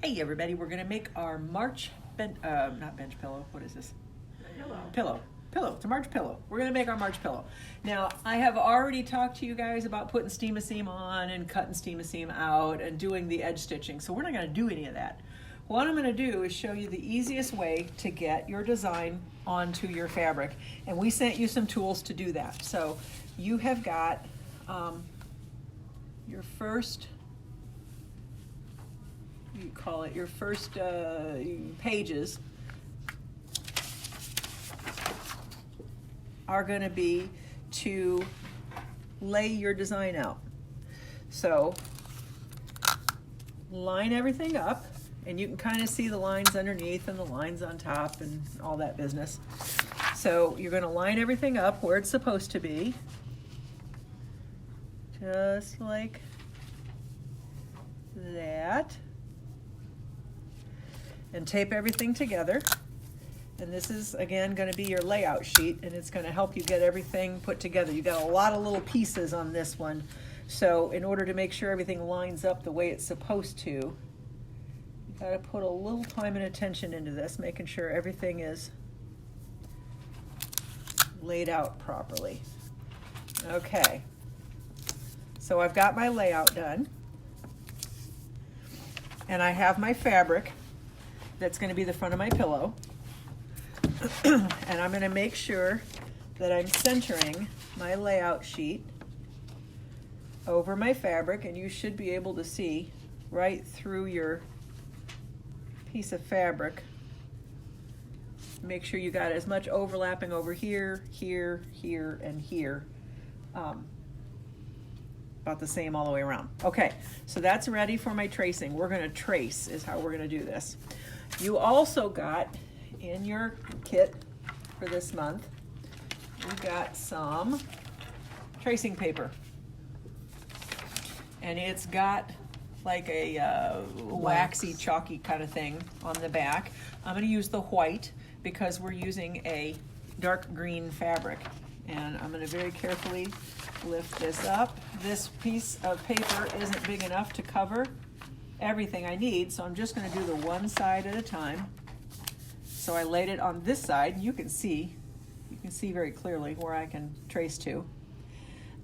Hey everybody, we're gonna make our March not bench pillow. What is this? Pillow. It's a March pillow. We're gonna make our March pillow. Now, I have already talked to you guys about putting steam-a-seam on and cutting steam-a-seam out and doing the edge stitching. So we're not gonna do any of that. What I'm gonna do is show you the easiest way to get your design onto your fabric. And we sent you some tools to do that. So you have got your first, you call it your first pages are going to be to lay your design out. So line everything up, and you can kind of see the lines underneath and the lines on top and all that business. So you're going to line everything up where it's supposed to be, just like that, and tape everything together. And this is again going to be your layout sheet, and it's going to help you get everything put together. You got a lot of little pieces on this one, so in order to make sure everything lines up the way it's supposed to, you got to put a little time and attention into this, making sure everything is laid out properly. Okay, so I've got my layout done, and I have my fabric that's going to be the front of my pillow. And I'm going to make sure that I'm centering my layout sheet over my fabric, and you should be able to see right through your piece of fabric. Make sure you got as much overlapping over here, here, here, and here. About the same all the way around. Okay, so that's ready for my tracing. We're going to trace is how we're going to do this. You also got in your kit for this month, we got some tracing paper. And it's got like a waxy, chalky kind of thing on the back. I'm going to use the white because we're using a dark green fabric. And I'm going to very carefully lift this up. This piece of paper isn't big enough to cover everything I need, so I'm just going to do the one side at a time. So I laid it on this side. You can see very clearly where I can trace to.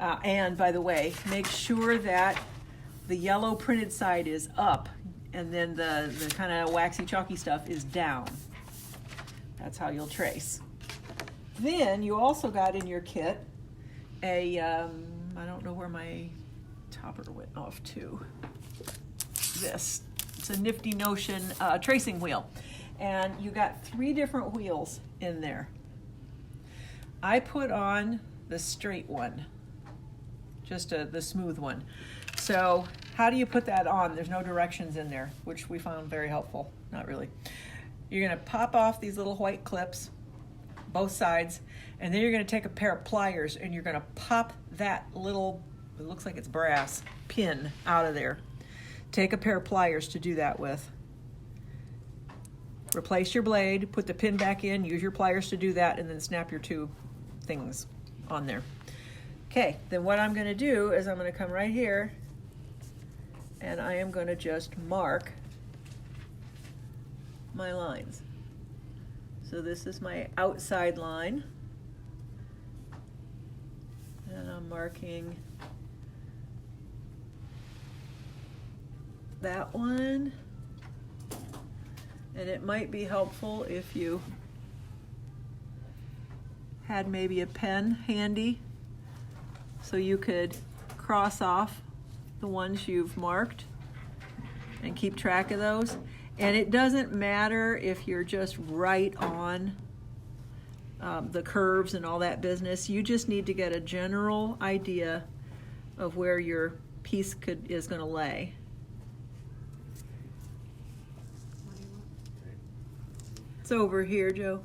And by the way, make sure that the yellow printed side is up, and then the kind of waxy, chalky stuff is down. That's how you'll trace. Then you also got in your kit a, I don't know where my topper went off to. This. It's a Nifty Notion tracing wheel. And you got 3 different wheels in there. I put on the straight one, just the smooth one. So how do you put that on? There's no directions in there, which we found very helpful. Not really. You're going to pop off these little white clips, both sides, and then you're going to take a pair of pliers and you're going to pop that little, it looks like it's brass, pin out of there. Take a pair of pliers to do that with. Replace your blade, put the pin back in, use your pliers to do that, and then snap your 2 things on there. Okay, then what I'm going to do is I'm going to come right here and I am going to just mark my lines. So this is my outside line, and I'm marking that one. And it might be helpful if you had maybe a pen handy so you could cross off the ones you've marked and keep track of those. And it doesn't matter if you're just right on the curves and all that business. You just need to get a general idea of where your piece is going to lay. It's over here, Joe.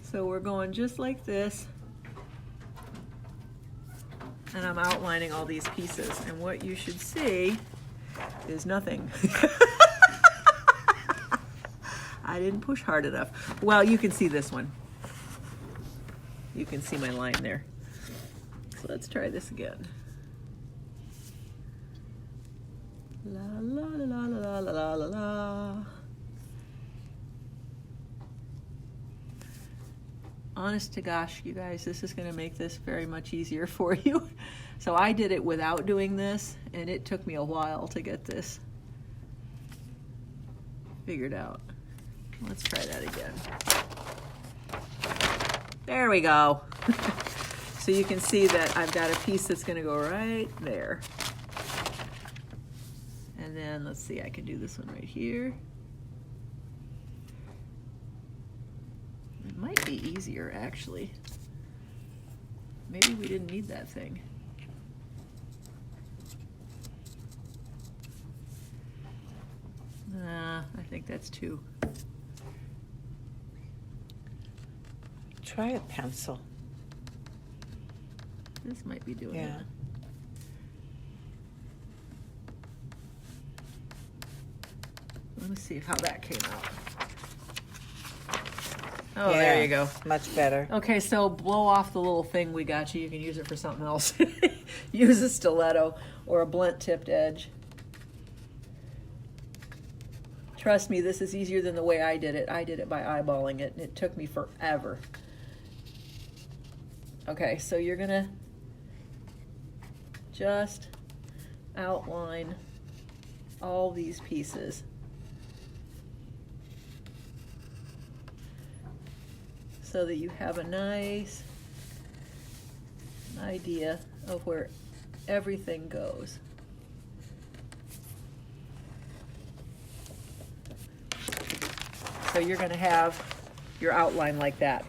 So we're going just like this, and I'm outlining all these pieces, and what you should see is nothing. I didn't push hard enough. Well, you can see this one. You can see my line there. So let's try this again. La la la la la la la la. Honest to gosh, you guys, this is going to make this very much easier for you. So I did it without doing this, and it took me a while to get this figured out. Let's try that again. There we go. So you can see that I've got a piece that's going to go right there. And then let's see, I can do this one right here. It might be easier, actually. Maybe we didn't need that thing. Nah, I think that's two. Try a pencil. This might be doing it. Let me see how that came out. Oh, Yeah, there you go. Much better. Okay, so blow off the little thing we got you. You can use it for something else. Use a stiletto or a blunt tipped edge. Trust me, this is easier than the way I did it. I did it by eyeballing it, and it took me forever. Okay, so you're gonna just outline all these pieces. So that you have a nice idea of where everything goes. So you're going to have your outline like that.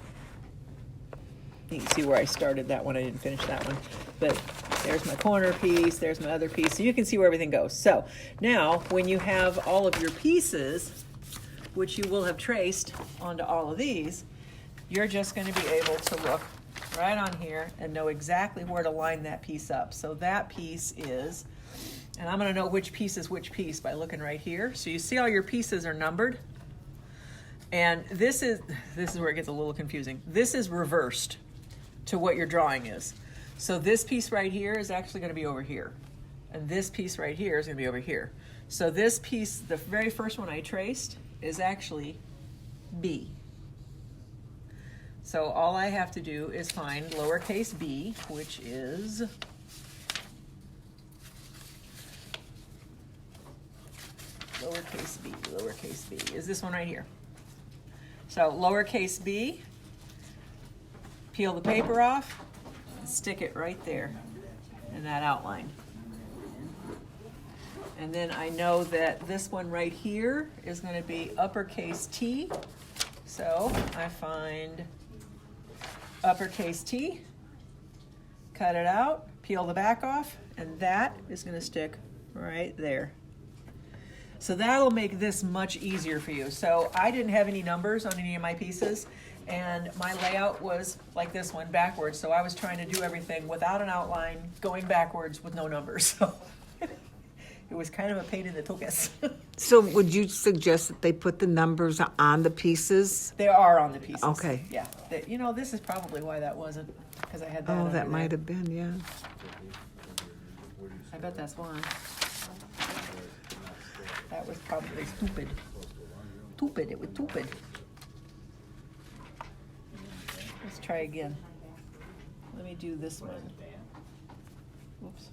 You can see where I started that one. I didn't finish that one. But there's my corner piece. There's my other piece. So you can see where everything goes. So now when you have all of your pieces, which you will have traced onto all of these, you're just going to be able to look right on here and know exactly where to line that piece up. So that piece is, and I'm going to know which piece is which piece by looking right here. So you see all your pieces are numbered. And this is where it gets a little confusing. This is reversed to what your drawing is. So this piece right here is actually going to be over here. And this piece right here is going to be over here. So this piece, the very first one I traced, is actually B. So all I have to do is find lowercase b, which is lowercase b is this one right here. So lowercase b, peel the paper off, and stick it right there in that outline. And then I know that this one right here is going to be uppercase T. So I find uppercase T, cut it out, peel the back off, and that is going to stick right there. So that'll make this much easier for you. So I didn't have any numbers on any of my pieces, and my layout was like this one, backwards. So I was trying to do everything without an outline, going backwards with no numbers. So it was kind of a pain in the tuchus. So would you suggest that they put the numbers on the pieces? They are on the pieces. Okay. Yeah. You know, this is probably why that wasn't, because I had that. Oh, under that might there. have been, yeah. I bet that's why. That was probably stupid. Stupid, it was stupid. Let's try again. Let me do this one. Whoops.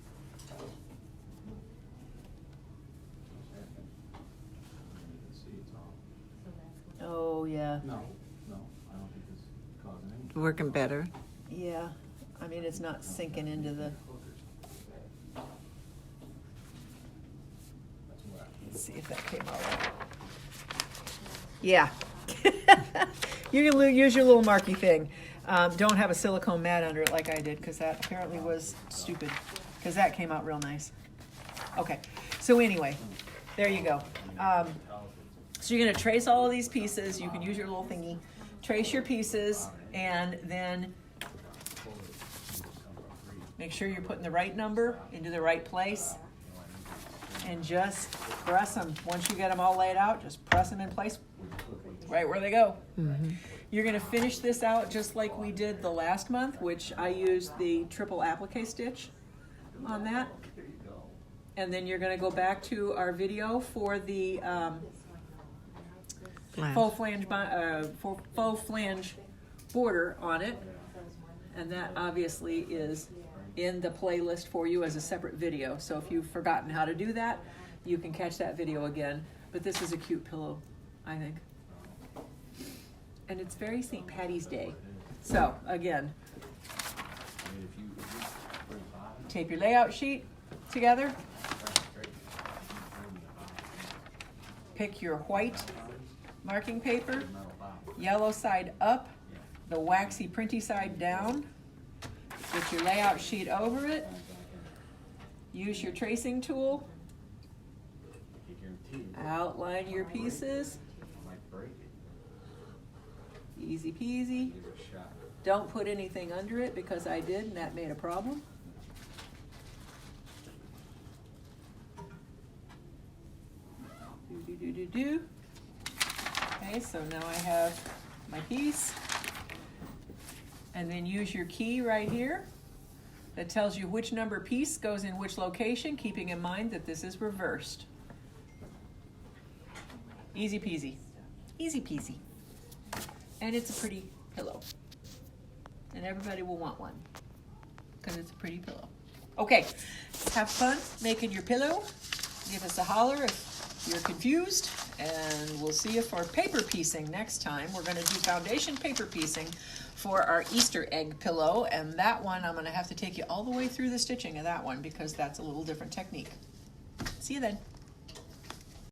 Oh, yeah. No, I don't think it's causing any. Working better. Yeah. I mean, it's not sinking into the. Let's see if that came out right. Yeah. You can use your little marky thing. Don't have a silicone mat under it like I did, because that apparently was stupid, because that came out real nice. Okay, so anyway, there you go. So you're going to trace all of these pieces. You can use your little thingy. Trace your pieces, and then make sure you're putting the right number into the right place. And just press them. Once you get them all laid out, just press them in place right where they go. Mm-hmm. You're gonna finish this out just like we did the last month, which I used the triple applique stitch on that. There you go. And then you're gonna go back to our video for the Flange. faux flange border on it. And that obviously is in the playlist for you as a separate video. So if you've forgotten how to do that, you can catch that video again. But this is a cute pillow, I think. And it's very St. Patty's Day. So again, I mean, if you bring five, tape your layout sheet together. that's great. Pick your white marking paper, Metal bottle. yellow side up, the waxy printy side down. Get your layout sheet over it. Use your tracing tool. You guarantee it. Outline your pieces. I might break it. Easy peasy. Give it a shot. Don't put anything under it because I did and that made a problem. Do. Okay, so now I have my piece. And then use your key right here that tells you which number piece goes in which location, keeping in mind that this is reversed. Easy peasy. Easy peasy. And it's a pretty pillow. And everybody will want one because it's a pretty pillow. Okay, have fun making your pillow. Give us a holler if you're confused, and we'll see you for paper piecing next time. We're going to do foundation paper piecing for our Easter egg pillow, and that one I'm going to have to take you all the way through the stitching of that one because that's a little different technique. See you then.